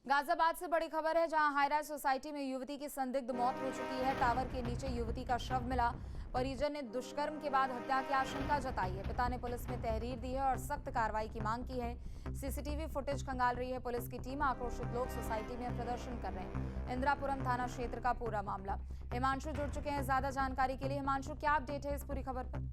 गाजियाबाद से बड़ी खबर है, जहां हाईराइज सोसाइटी में युवती की संदिग्ध मौत हो चुकी है। टावर के नीचे युवती का शव मिला। परिजन ने दुष्कर्म के बाद हत्या की आशंका जताई है। पिता ने पुलिस में तहरीर दी है और सख्त कार्रवाई की मांग की है। सीसीटीवी फुटेज खंगाल रही है पुलिस की टीम। आक्रोशित लोग सोसाइटी में प्रदर्शन कर रहे हैं। इंदिरापुरम थाना क्षेत्र का पूरा मामला। हिमांशु जुड़ चुके हैं ज्यादा जानकारी के लिए। हिमांशु, क्या अपडेट है इस पूरी खबर पर?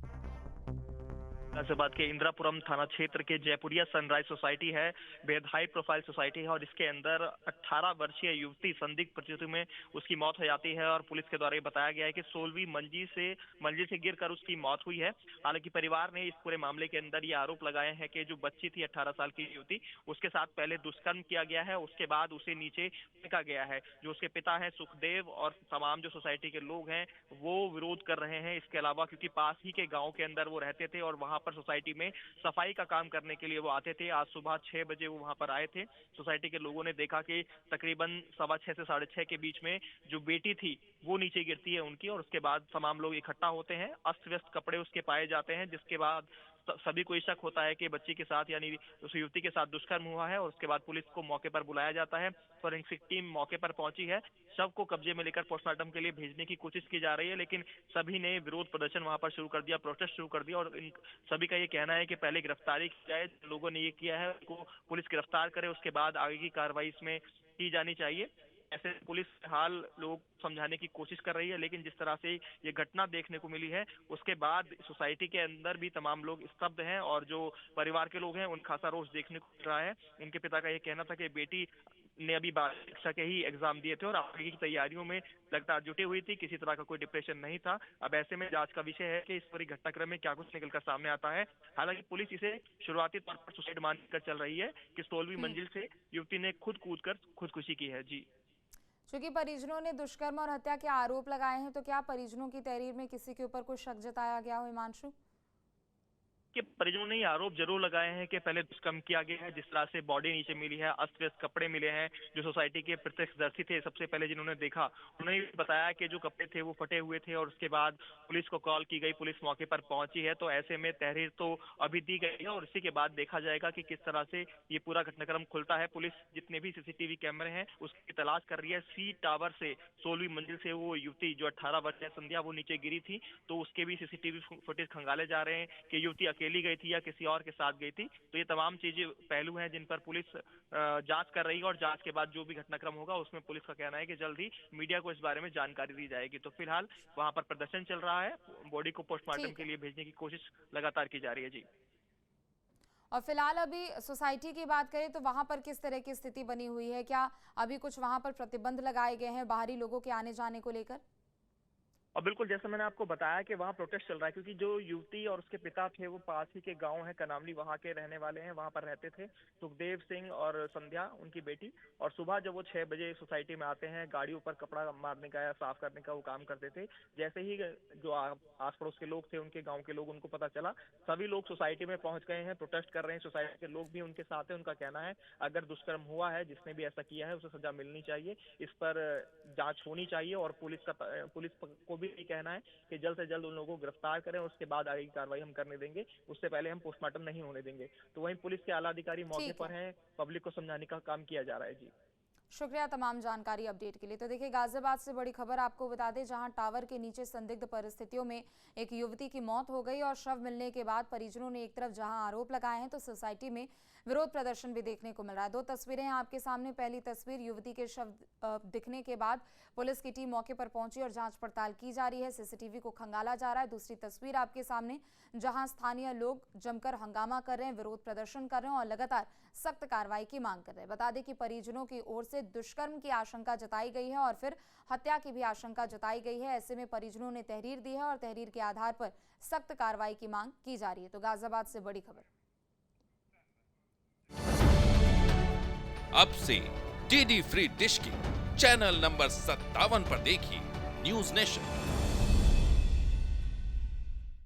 गाजियाबाद के इंदिरापुरम थाना क्षेत्र के जयपुरिया सनराइज सोसाइटी है, बेहद हाई प्रोफाइल सोसाइटी है और इसके अंदर 18 वर्षीय युवती संदिग्ध परिस्थिति में उसकी मौत हो जाती है और पुलिस के द्वारा ये बताया गया है कि 16वीं मंजिल से गिरकर उसकी मौत हुई है। हालांकि परिवार ने इस पूरे मामले के अंदर ये आरोप लगाए हैं कि जो बच्ची थी 18 साल की युवती, उसके साथ पहले दुष्कर्म किया गया है, उसके बाद उसे नीचे फेंका गया है। जो उसके पिता हैं सुखदेव और तमाम जो सोसाइटी के लोग हैं वो विरोध कर रहे हैं। इसके अलावा क्योंकि पास ही के गाँव के अंदर वो रहते थे और वहां पर सोसाइटी में सफाई का काम करने के लिए वो आते थे। आज सुबह 6 बजे वो वहां पर आए थे। सोसाइटी के लोगों ने देखा कि तकरीबन 6:15 से 6:30 के बीच में जो बेटी थी वो नीचे गिरती है उनकी, और उसके बाद तमाम लोग इकट्ठा होते हैं। अस्त व्यस्त कपड़े उसके पाए जाते हैं, जिसके बाद सभी को शक होता है कि बच्ची के साथ यानी उस युवती के साथ दुष्कर्म हुआ है और उसके बाद पुलिस को मौके पर बुलाया जाता है। फोरेंसिक टीम मौके पर पहुंची है। शव को कब्जे में लेकर पोस्टमार्टम के लिए भेजने की कोशिश की जा रही है, लेकिन सभी ने विरोध प्रदर्शन वहां पर शुरू कर दिया, प्रोटेस्ट शुरू कर दिया और इन सभी का ये कहना है कि पहले गिरफ्तारी की जाए। लोगों ने ये किया है उनको पुलिस गिरफ्तार करे, उसके बाद आगे की कार्रवाई इसमें की जानी चाहिए। ऐसे पुलिस हाल लोग समझाने की कोशिश कर रही है, लेकिन जिस तरह से ये घटना देखने को मिली है उसके बाद सोसाइटी के अंदर भी तमाम लोग स्तब्ध हैं और जो परिवार के लोग हैं उन खासा रोष देखने को मिल रहा है। इनके पिता का ये कहना था कि बेटी ने अभी 12वीं कक्षा के ही एग्जाम दिए थे और आगे की तैयारियों में लगातार जुटी हुई थी, किसी तरह का कोई डिप्रेशन नहीं था। अब ऐसे में जांच का विषय है कि इस पूरी घटनाक्रम में क्या कुछ निकलकर सामने आता है। हालांकि पुलिस इसे शुरुआती तौर पर सुसाइड मानकर चल रही है कि 16वीं मंजिल से युवती ने कूदकर खुदकुशी की है। जी, चूंकि परिजनों ने दुष्कर्म और हत्या के आरोप लगाए हैं, तो क्या परिजनों की तहरीर में किसी के ऊपर कोई शक जताया गया हो? हिमांशु, कि परिजनों ने ये आरोप जरूर लगाए हैं कि पहले दुष्कर्म किया गया है। जिस तरह से बॉडी नीचे मिली है, अस्त व्यस्त कपड़े मिले हैं। जो सोसाइटी के प्रत्यक्षदर्शी थे, सबसे पहले जिन्होंने देखा, उन्होंने बताया कि जो कपड़े थे वो फटे हुए थे और उसके बाद पुलिस को कॉल की गई, पुलिस मौके पर पहुंची है। तो ऐसे में तहरीर तो अभी दी गई है और इसी के बाद देखा जाएगा कि किस तरह से ये पूरा घटनाक्रम खुलता है। पुलिस जितने भी सीसीटीवी कैमरे हैं उसकी तलाश कर रही है। सी टावर से 16वीं मंजिल से वो युवती जो 18 वर्षीय संध्या वो नीचे गिरी थी, तो उसके भी सीसीटीवी फुटेज खंगाले जा रहे हैं कि युवती अकेली गई थी या किसी और के साथ गई थी। तो ये तमाम चीजें पहलू हैं जिन पर पुलिस जांच कर रही है और जांच के बाद जो भी घटनाक्रम होगा उसमें पुलिस का कहना है कि जल्द ही मीडिया को इस बारे में जानकारी दी जाएगी। तो फिलहाल वहां पर प्रदर्शन चल रहा है, बॉडी को पोस्टमार्टम के लिए भेजने की कोशिश लगातार की जा रही है। जी, और फिलहाल अभी सोसाइटी की बात करें तो वहां पर किस तरह की स्थिति बनी हुई है? क्या अभी कुछ वहां पर प्रतिबंध लगाए गए हैं बाहरी लोगों के आने जाने को लेकर? और बिल्कुल जैसा मैंने आपको बताया कि वहाँ प्रोटेस्ट चल रहा है, क्योंकि जो युवती और उसके पिता थे वो पास ही के गांव है कनामली, वहाँ के रहने वाले हैं, वहाँ पर रहते थे। सुखदेव सिंह और संध्या उनकी बेटी, और सुबह जब वो 6 बजे सोसाइटी में आते हैं, गाड़ियों पर कपड़ा मारने का या साफ करने का वो काम करते थे। जैसे ही जो आस पड़ोस के लोग थे, उनके गाँव के लोग, उनको पता चला, सभी लोग सोसाइटी में पहुंच गए हैं, प्रोटेस्ट कर रहे हैं। सोसाइटी के लोग भी उनके साथ हैं। उनका कहना है अगर दुष्कर्म हुआ है, जिसने भी ऐसा किया है उसे सजा मिलनी चाहिए, इस पर जांच होनी चाहिए और पुलिस को भी यही कहना है कि जल्द से जल्द उन लोगों को गिरफ्तार करें और उसके बाद आगे की कार्रवाई हम करने देंगे, उससे पहले हम पोस्टमार्टम नहीं होने देंगे। तो वहीं पुलिस के आला अधिकारी मौके पर हैं, पब्लिक को समझाने का काम किया जा रहा है। जी, शुक्रिया तमाम जानकारी अपडेट के लिए। तो देखिए, गाजियाबाद से बड़ी खबर आपको बता दें, जहां टावर के नीचे संदिग्ध परिस्थितियों में एक युवती की मौत हो गई और शव मिलने के बाद परिजनों ने एक तरफ जहां आरोप लगाए हैं, तो सोसाइटी में विरोध प्रदर्शन भी देखने को मिल रहा है। दो तस्वीरें हैं आपके सामने। पहली तस्वीर, युवती के शव दिखने के बाद पुलिस की टीम मौके पर पहुंची और जांच पड़ताल की जा रही है, सीसीटीवी को खंगाला जा रहा है। दूसरी तस्वीर आपके सामने, जहां स्थानीय लोग जमकर हंगामा कर रहे हैं, विरोध प्रदर्शन कर रहे हैं और लगातार सख्त कार्रवाई की मांग कर रहे हैं। बता दें कि परिजनों की ओर से दुष्कर्म की आशंका जताई गई है और फिर हत्या की भी आशंका जताई गई है। ऐसे में परिजनों ने तहरीर दी है और तहरीर के आधार पर सख्त कार्रवाई की मांग की जा रही है। तो गाजियाबाद से बड़ी खबर। अब से डीडी फ्री डिश की चैनल नंबर 57 पर देखिए न्यूज नेशन।